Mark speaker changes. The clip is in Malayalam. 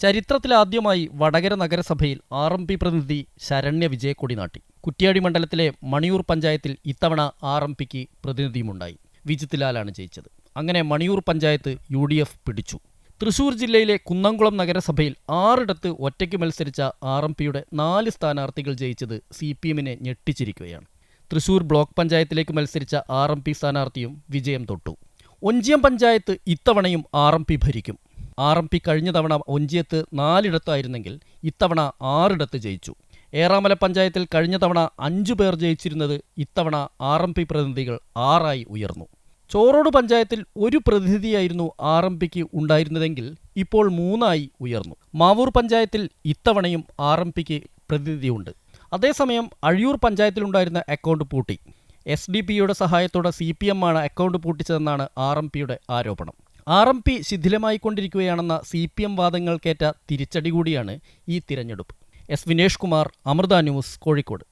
Speaker 1: ചരിത്രത്തിലാദ്യമായി വടകര നഗരസഭയിൽ RMP പ്രതിനിധി ശരണ്യ വിജയക്കൊടി നാട്ടി. കുറ്റ്യാടി മണ്ഡലത്തിലെ മണിയൂർ പഞ്ചായത്തിൽ ഇത്തവണ RMPക്ക് പ്രതിനിധിയുമുണ്ടായി. വിജിത് ലാലാണ് ജയിച്ചത്. അങ്ങനെ മണിയൂർ പഞ്ചായത്ത് UDF പിടിച്ചു. തൃശൂർ ജില്ലയിലെ കുന്നംകുളം നഗരസഭയിൽ 6 ഒറ്റയ്ക്ക് മത്സരിച്ച RMPയുടെ 4 സ്ഥാനാർത്ഥികൾ ജയിച്ചത് CPMനെ ഞെട്ടിച്ചിരിക്കുകയാണ്. തൃശൂർ ബ്ലോക്ക് പഞ്ചായത്തിലേക്ക് മത്സരിച്ച RMP സ്ഥാനാർത്ഥിയും വിജയം തൊട്ടു. ഒഞ്ചിയം പഞ്ചായത്ത് ഇത്തവണയും RMP ഭരിക്കും. RMP കഴിഞ്ഞ തവണ ഒഞ്ചിയത്ത് 4 ഇത്തവണ 6 ജയിച്ചു. ഏറാമല പഞ്ചായത്തിൽ കഴിഞ്ഞ തവണ 5 പേർ ജയിച്ചിരുന്നത് ഇത്തവണ RMP പ്രതിനിധികൾ 6 ഉയർന്നു. ചോറോട് പഞ്ചായത്തിൽ 1 പ്രതിനിധിയായിരുന്നു RMPക്ക് ഉണ്ടായിരുന്നതെങ്കിൽ ഇപ്പോൾ 3 ഉയർന്നു. മാവൂർ പഞ്ചായത്തിൽ ഇത്തവണയും RMPക്ക് പ്രതിനിധിയുണ്ട്. അതേസമയം അഴിയൂർ പഞ്ചായത്തിലുണ്ടായിരുന്ന അക്കൗണ്ട് പൂട്ടി. SDP സഹായത്തോടെ CPM ആണ് അക്കൗണ്ട് പൂട്ടിച്ചതെന്നാണ് RMPയുടെ ആരോപണം. RMP ശിഥിലമായിക്കൊണ്ടിരിക്കുകയാണെന്ന CPM വാദങ്ങൾക്കേറ്റ തിരിച്ചടി കൂടിയാണ് ഈ തിരഞ്ഞെടുപ്പ്. വിനേഷ് കുമാർ, അമൃത ന്യൂസ്, കോഴിക്കോട്.